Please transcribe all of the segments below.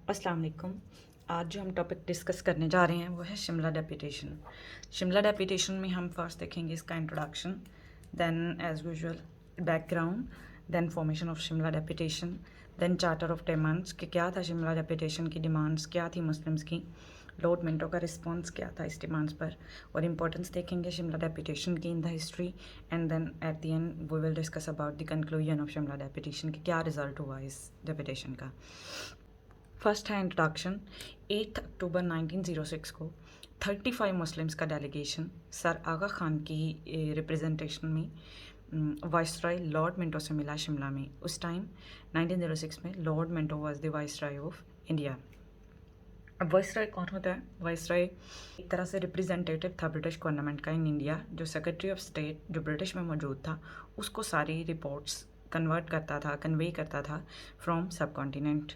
अस्सलाम वालेकुम। आज जो हम टॉपिक डिस्कस करने जा रहे हैं वो है शिमला डेपुटेशन। शिमला डेपुटेशन में हम फर्स्ट देखेंगे इसका introduction, then as usual background, then formation of Shimla deputation, then charter of demands कि क्या था शिमला डेपुटेशन की डिमांड्स, क्या थी मुस्लिम्स की, लॉर्ड मिंटो का रिस्पॉन्स क्या था इस डिमांड्स पर, और इम्पोर्टेंस देखेंगे शिमला डेपुटेशन की in the history, and then at the end we will discuss about the conclusion of Shimla deputation कि क्या रिजल्ट हुआ इस डेपुटेशन का। फर्स्ट है इंट्रोडक्शन। 8 अक्टूबर 1906 को 35 मुस्लिम्स का डेलीगेशन सर आगा खान की रिप्रेजेंटेशन में वाइसराय लॉर्ड मिंटो से मिला शिमला में। उस टाइम 1906 में Lord Minto was the viceroy of India. अब वाइसराय कौन होता है? वाइसराय एक तरह से रिप्रेजेंटेटिव था ब्रिटिश गवर्नमेंट का इन इंडिया। जो सेक्रेटरी ऑफ स्टेट जो ब्रिटिश में मौजूद था उसको सारी रिपोर्ट्स कन्वर्ट करता था, कन्वे करता था फ्रॉम सब continent.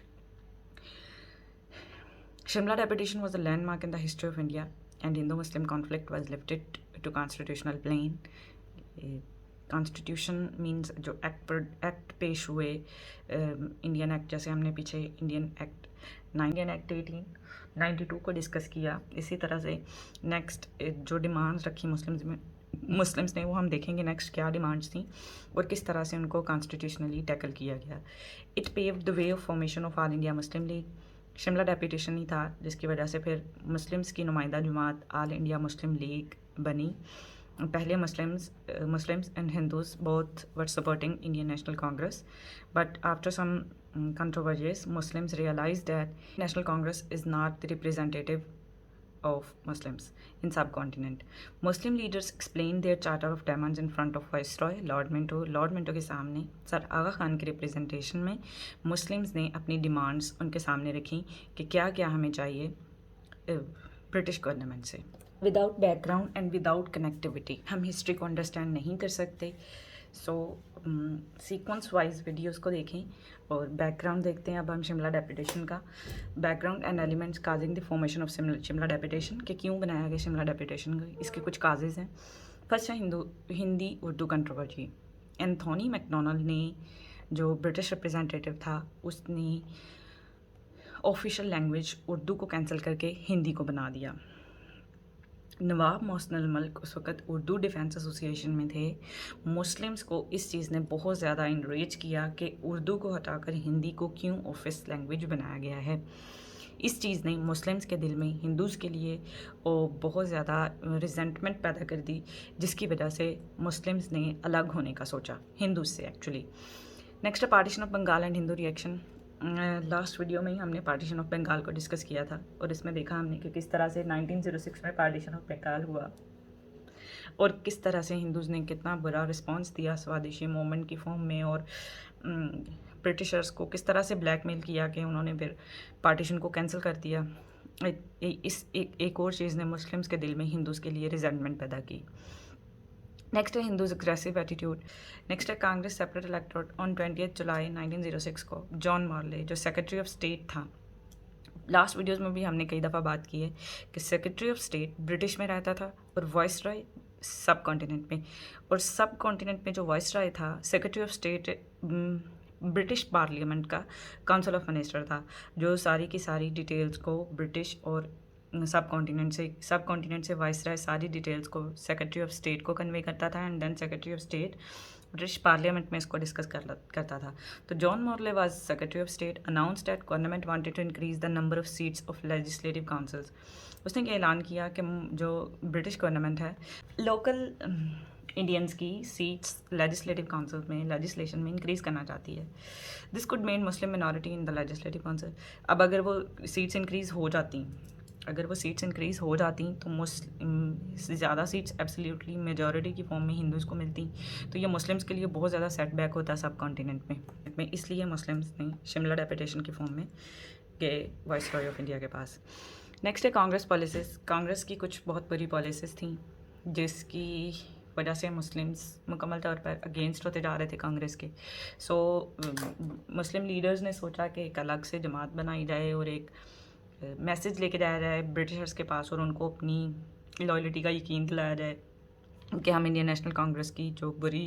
Shimla deputation was a landmark in the history of India, and Hindu-Muslim conflict was lifted to constitutional plane. Constitution means जो एक्ट पेश हुए, इंडियन एक्ट, जैसे हमने पीछे इंडियन एक्ट 1892 को डिस्कस किया, इसी तरह से नेक्स्ट जो डिमांड्स रखी मुस्लिम्स ने वो हम देखेंगे नेक्स्ट क्या डिमांड्स थी और किस तरह से उनको कॉन्स्टिट्यूशनली टैकल किया गया। It paved the way of formation of All India Muslim League. Shimla deputation ही था जिसकी वजह से फिर मुस्लिम्स की नुमाइंदा जमात ऑल इंडिया मुस्लिम लीग बनी। पहले Muslims and Hindus both were supporting Indian National Congress, but after some controversies Muslims realized that National Congress is not the representative of Muslims in subcontinent. Muslim leaders explained their charter of demands in front of Viceroy Lord Minto. Lord Minto के सामने sir आगा खान के representation में Muslims ने अपनी demands उनके सामने रखी कि क्या क्या हमें चाहिए ब्रिटिश गवर्नमेंट से। Without background and without connectivity हम हिस्ट्री को अंडरस्टैंड नहीं कर सकते। सो सीक्वेंस वाइज वीडियोस को देखें और बैकग्राउंड देखते हैं। अब हम शिमला डेपुटेशन का background and elements causing the formation of Shimla deputation कि क्यों बनाया गया शिमला डेपुटेशन का, इसके कुछ काजेज़ हैं। फर्स्ट है Hindi Urdu controversy. Anthony McDonald ने जो ब्रिटिश रिप्रेजेंटेटिव था उसने ऑफिशियल लैंग्वेज उर्दू को कैंसिल करके हिंदी को बना दिया। नवाब मोहसिन मलिक उस वक़्त उर्दू डिफेंस एसोसिएशन में थे। मुस्लिम्स को इस चीज़ ने बहुत ज़्यादा इनरेज किया कि उर्दू को हटाकर हिंदी को क्यों ऑफिस लैंग्वेज बनाया गया है। इस चीज़ ने मुस्लिम्स के दिल में हिंदूज़ के लिए बहुत ज़्यादा रिजेंटमेंट पैदा कर दी, जिसकी वजह से मुस्लिम्स ने अलग होने का सोचा हिंदूज़ से एक्चुअली। नेक्स्ट है partition of Bengal and Hindu reaction. Last video में ही हमने पार्टीशन ऑफ बंगाल को डिस्कस किया था और इसमें देखा हमने कि किस तरह से 1906 में पार्टीशन ऑफ बंगाल हुआ और किस तरह से हिंदूज़ ने कितना बुरा रिस्पांस दिया स्वदेशी मूवमेंट की फॉर्म में, और ब्रिटिशर्स को किस तरह से ब्लैकमेल किया कि उन्होंने फिर पार्टीशन को कैंसिल कर दिया। एक और चीज़ ने मुस्लिम्स के दिल में हिंदूज़ के लिए रिजेंटमेंट पैदा की। नेक्स्ट है हिंदूज अग्रेसिव एटीट्यूड। नेक्स्ट है कांग्रेस सेपरेट इलेक्टोरेट ऑन 20 जुलाई 1906 को जॉन मॉर्ले जो सेक्रेटरी ऑफ स्टेट था। लास्ट वीडियोस में भी हमने कई दफ़ा बात की है कि सेक्रेटरी ऑफ स्टेट ब्रिटिश में रहता था और वाइसराय सब कॉन्टिनेंट में, और सब कॉन्टिनेंट में जो वाइसराय था secretary of state British parliament का काउंसिल ऑफ मिनिस्टर था, जो सारी की सारी डिटेल्स को ब्रिटिश और सब कॉन्टिनेंट से वाइसराय सारी डिटेल्स को सेक्रेटरी ऑफ स्टेट को कन्वे करता था, and then secretary of state British parliament में इसको डिस्कस करता था। तो John Morley was secretary of state announced that government wanted to increase the number of seats of legislative councils. उसने ये ऐलान किया कि जो ब्रिटिश गवर्नमेंट है लोकल इंडियंस की सीट्स लेजिस्लेटिव काउंसिल में लेजिस्लेशन में इंक्रीज करना चाहती है। This could mean Muslim minority in the legislative council. अब अगर वो सीट्स इंक्रीज हो जाती तो ज़्यादा सीट्स एब्सोल्युटली मेजॉरिटी की फॉर्म में हिंदूज़ को मिलती, तो ये मुस्लिम्स के लिए बहुत ज़्यादा सेटबैक होता सब कॉन्टिनेंट में। इसलिए मुस्लिम्स ने शिमला डेपुटेशन की फॉर्म में गए वाइसरॉय ऑफ इंडिया के पास। नेक्स्ट है कांग्रेस पॉलिसीज़। कांग्रेस की कुछ बहुत बुरी पॉलिसीज़ थी जिसकी वजह से मुस्लिम्स मुकम्मल तौर पर अगेंस्ट होते जा रहे थे कांग्रेस के। सो मुस्लिम लीडर्स ने सोचा कि एक अलग से जमात बनाई जाए और एक मैसेज लेके जाया जाए ब्रिटिशर्स के पास और उनको अपनी लॉयल्टी का यकीन दिलाया जाए कि हम इंडियन नेशनल कांग्रेस की जो बुरी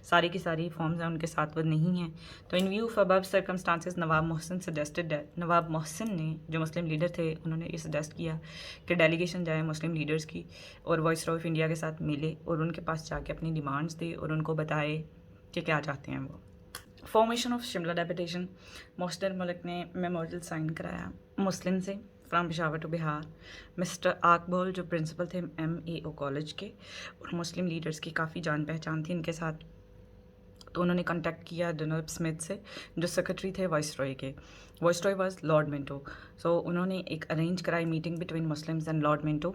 सारी की सारी फॉर्म्स हैं उनके साथ वो नहीं हैं। तो in view of above circumstances Nawab Mohsin suggested that, Nawab Mohsin ने जो मुस्लिम लीडर थे उन्होंने ये सजेस्ट किया कि डेलीगेशन जाए मुस्लिम लीडर्स की और वाइसरॉय ऑफ इंडिया के साथ मिले और उनके पास जाके अपनी डिमांड्स दे और उनको बताए कि क्या चाहते हैं वो। Formation of Shimla deputation, Mohsin Malik ने मेमोरियल साइन कराया मुस्लिम से from Peshawar to Bihar. Mister आकबोल जो प्रिंसिपल थे MAO कॉलेज के और मुस्लिम लीडर्स की काफ़ी जान पहचान थी इनके साथ, तो उन्होंने कांटेक्ट किया डोनाल्ड स्मिथ से जो सेक्रेटरी थे वाइसरॉय के। Viceroy was Lord Minto. So उन्होंने एक अरेंज कराई meeting between Muslims and Lord Minto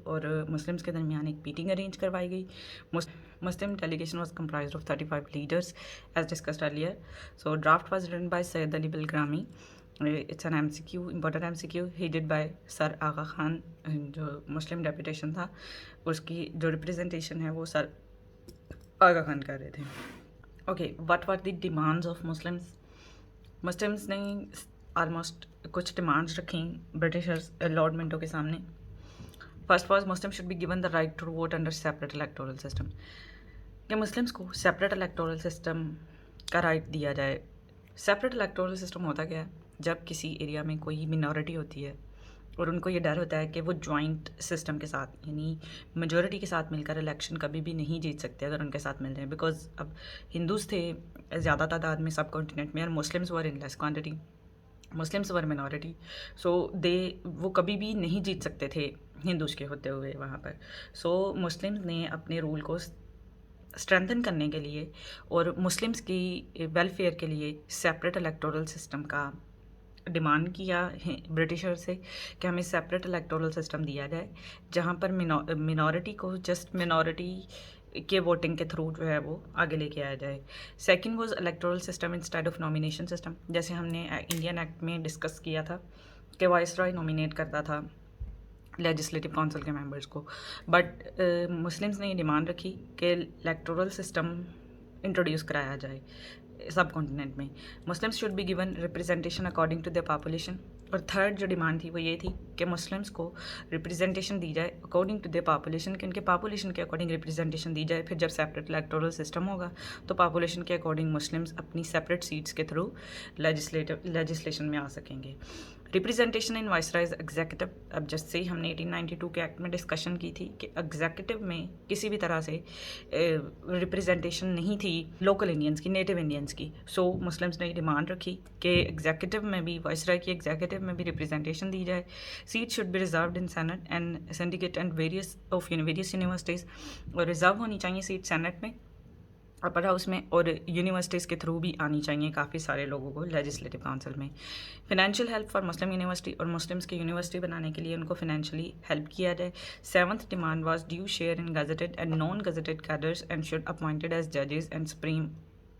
और मुस्लिम्स के दरमियान एक मीटिंग अरेंज करवाई गई। Muslim delegation was comprised of 35 leaders as discussed earlier. So draft was written by Sayyid Ali Bilgrami. It's an MCQ, important MCQ. He did by Sir Agha Khan, जो मुस्लिम deputation था उसकी जो representation है वो sir आगा खान कर रहे थे। Okay, what were the demands of Muslims? Muslims ने ऑलमोस्ट कुछ डिमांड्स रखी ब्रिटिशर्स लॉर्ड मिंटो के सामने। First was Muslim should be given the right to vote under separate electoral system, कि मुस्लिम्स को सेपरेट इलेक्टोरल सिस्टम का right दिया जाए। सेपरेट इलेक्टोरल सिस्टम होता क्या है? जब किसी एरिया में कोई मिनॉरिटी होती है और उनको ये डर होता है कि वो जॉइंट सिस्टम के साथ यानी मेजॉरिटी के साथ मिलकर इलेक्शन कभी भी नहीं जीत सकते अगर उनके साथ मिल जाए, बिकॉज अब हिंदूज थे ज़्यादा तादाद में सब कॉन्टिनेंट में और Muslims were in less quantity, Muslims were minority. So वो कभी भी नहीं जीत सकते थे हिंदूज के होते हुए वहाँ पर। सो मुस्लिम्स ने अपने रूल को स्ट्रेंथन करने के लिए और मुस्लिम्स की वेलफेयर के लिए सेपरेट इलेक्टोरल सिस्टम का डिमांड किया ब्रिटिशर से कि हमें सेपरेट इलेक्टोरल सिस्टम दिया जाए जहाँ पर मिनॉरिटी को जस्ट मिनॉरिटी के वोटिंग के थ्रू जो है वो आगे लेके आया जाए। Second was electoral system instead of nomination system, जैसे हमने इंडियन एक्ट में डिस्कस किया था कि वाइसरॉय नॉमिनेट करता था लेजिस्लेटिव काउंसिल के मेंबर्स को, बट मुस्लिम्स ने ये डिमांड रखी कि इलेक्टोरल सिस्टम इंट्रोड्यूस कराया जाए सब कॉन्टिनेंट में। Muslims should be given representation according to the population. और थर्ड जो डिमांड थी वो ये थी कि मुस्लिम्स को रिप्रेजेंटेशन दी जाए अकॉर्डिंग टू द पॉपुलेशन, कि उनके पॉपुलेशन के अकॉर्डिंग रिप्रेजेंटेशन दी जाए। फिर जब सेपरेट इलेक्टोरल सिस्टम होगा तो पॉपुलेशन के अकॉर्डिंग मुस्लिम्स अपनी सेपरेट सीट्स के थ्रू लेजिस्लेशन में आ सकेंगे। रिप्रेजेंटेशन इन वाइसरॉयज एग्जीक्यूटिव, अब जैसे हमने 1892 के एक्ट में डिस्कशन की थी कि एग्जीक्यूटिव में किसी भी तरह से रिप्रेजेंटेशन नहीं थी लोकल इंडियंस की, नेटिव इंडियंस की। सो मुस्लिम्स ने डिमांड रखी कि एग्जीक्यूटिव में भी, वाइसरॉय की एग्जीक्यूटिव में भी रिप्रेजेंटेशन दी जाए। Seat should be reserved in senate and syndicate and various universities, और रिजर्व होनी चाहिए सीट सेनेट में, अपर हाउस में, और यूनिवर्सिटीज़ के थ्रू भी आनी चाहिए काफ़ी सारे लोगों को लेजिस्लेटिव काउंसिल में। Financial help for Muslim university, और मुस्लिम्स की यूनिवर्सिटी बनाने के लिए उनको फिनेंशियली हेल्प किया जाए। Seventh demand was due share in gazetted and non gazetted cadres and should appointed as जजेस and supreme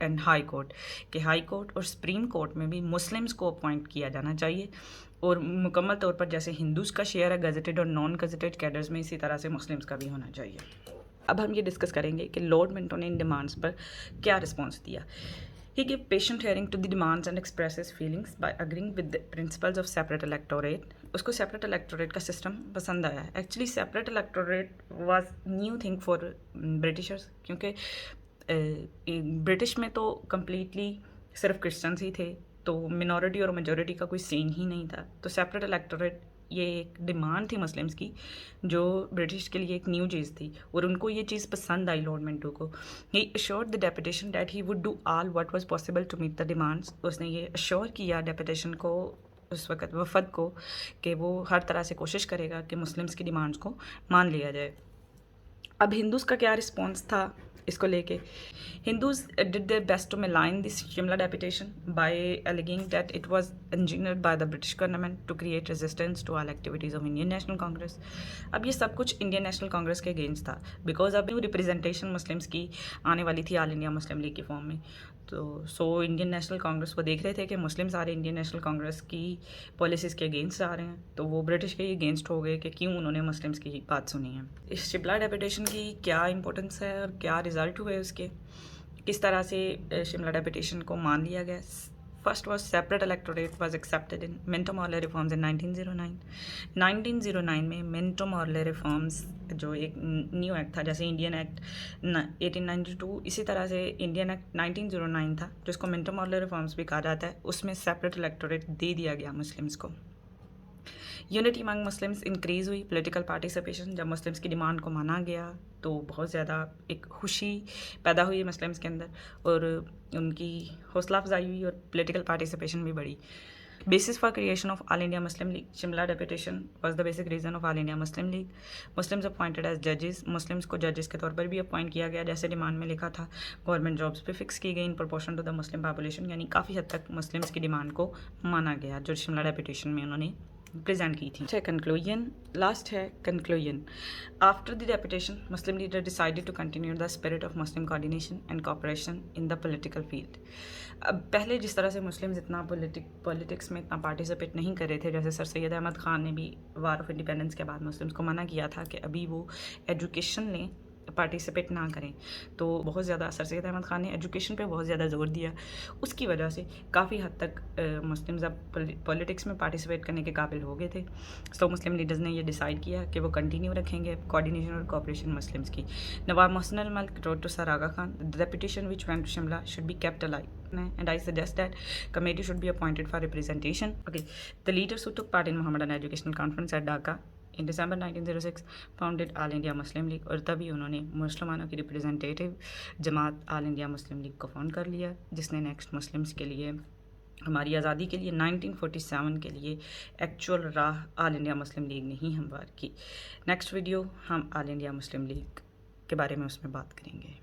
and high court, कि हाई कोर्ट और सुप्रीम कोर्ट में भी मुस्लिम्स को अपॉइंट किया जाना चाहिए। और मुकम्मल तौर पर जैसे हिंदूज़ का शेयर है गजेटेड और नॉन गजेटेड कैडर्स में, इसी तरह से मुस्लिम्स का भी होना चाहिए। अब हम ये डिस्कस करेंगे कि लॉर्ड मिंटो ने इन डिमांड्स पर क्या रिस्पॉन्स दिया। He give patient hearing to the demands and expresses feelings by agreeing with the principles of separate electorate. उसको सेपरेट इलेक्टोरेट का सिस्टम पसंद आया। Actually separate electorate was new thing for Britishers, क्योंकि British में तो completely सिर्फ Christians ही थे, तो मिनॉरिटी और मेजॉरिटी का कोई सीन ही नहीं था। तो सेपरेट इलेक्टोरेट ये एक डिमांड थी मुस्लिम्स की जो ब्रिटिश के लिए एक न्यू चीज़ थी, और उनको ये चीज़ पसंद आई लॉर्ड मिंटो को। He assured the deputation that he would do all what was possible to meet the demands. उसने ये अश्योर किया डेपुटेशन को, उस वक़्त वफद को, कि वो हर तरह से कोशिश करेगा कि मुस्लिम्स की डिमांड्स को मान लिया जाए। अब हिंदूज़ का क्या रिस्पॉन्स था इसको लेके? Hindus did their best to malign this Shimla deputation by alleging that it was engineered by the British government to create resistance to all activities of Indian National Congress. अब ये सब कुछ Indian National Congress के against था, because अब representation Muslims की आने वाली थी ऑल इंडिया मुस्लिम लीग की फॉर्म में। तो सो इंडियन नेशनल कांग्रेस को देख रहे थे कि मुस्लिम सारे इंडियन नेशनल कांग्रेस की पॉलिसीज़ के अगेंस्ट आ रहे हैं, तो वो ब्रिटिश के अगेंस्ट हो गए कि क्यों उन्होंने मुस्लिम्स की बात सुनी है। इस शिमला डेपुटेशन की क्या इंपॉर्टेंस है और क्या रिजल्ट हुए उसके, किस तरह से शिमला डेपुटेशन को मान लिया गया। First was separate electorate was accepted in Minto-Morley reforms in 1909. 1909 में मिंटो-मॉर्ले रिफॉर्म्स जो एक न्यू एक्ट था, जैसे इंडियन एक्ट 1892, इसी तरह से इंडियन एक्ट 1909 था जिसको मिंटो-मॉर्ले रिफॉर्म्स भी कहा जाता है। उसमें सेपरेट इलेक्टोरेट दे दिया गया मुस्लिम्स को। यूनिटी अमंग मुस्लिम्स इंक्रीज़ हुई, पॉलिटिकल पार्टिसिपेशन, जब मुस्लिम्स की डिमांड को माना गया तो बहुत ज़्यादा एक खुशी पैदा हुई मुस्लिम्स के अंदर और उनकी हौसला अफजाई हुई और पॉलिटिकल पार्टिसिपेशन भी बढ़ी। Basis for creation of All India Muslim League, Shimla deputation was the basic reason of All India Muslim League. Muslims appointed as जजेस, मुस्लिम्स को जजेस के तौर पर भी अपॉइंट किया गया, जैसे डिमांड में लिखा था। गवर्नमेंट जॉब्स भी फिक्स की गई in proportion to the Muslim population, यानी काफ़ी हद तक मुस्लिम्स की डिमांड को माना गया जो शिमला डेपुटेशन में उन्होंने प्रेजेंट की थी। अच्छा, कंक्लूजन लास्ट है। Conclusion, after the deputation Muslim leader decided to continue the spirit of Muslim coordination and cooperation in the political field. अब पहले जिस तरह से मुस्लिम्स इतना पॉलिटिक्स में इतना पार्टिसिपेट नहीं कर रहे थे, जैसे सर सैयद अहमद ख़ान ने भी वार ऑफ इंडिपेंडेंस के बाद मुस्लिम्स को मना किया था कि अभी वो एजुकेशन लें, पार्टिसिपेट ना करें, तो बहुत ज़्यादा सर सैयद अहमद ख़ान ने एजुकेशन पे बहुत ज़्यादा जोर दिया। उसकी वजह से काफ़ी हद तक मुस्लिम्स अब पॉलिटिक्स में पार्टिसिपेट करने के काबिल हो गए थे। तो मुस्लिम लीडर्स ने ये डिसाइड किया कि वो कंटिन्यू रखेंगे कोऑर्डिनेशन और कोऑपरेशन मुस्लिम्स की। नवाब मोहसिन अल मल्क wrote to Sir Aga Khan, the deputation which went to Shimla should be kept alive and I suggest that committee should be appointed for representation. Okay, the leaders who took part in Mohammedan Educational Conference at Dhaka in December 1906 founded All India Muslim League, और तभी उन्होंने मुसलमानों की representative जमात All India Muslim league को found कर लिया, जिसने next Muslims के लिए, हमारी आज़ादी के लिए 1947 के लिए एक्चुअल राह ऑल इंडिया मुस्लिम लीग ने ही हमवार की। नेक्स्ट वीडियो हम ऑल इंडिया मुस्लिम लीग के बारे में उसमें बात करेंगे।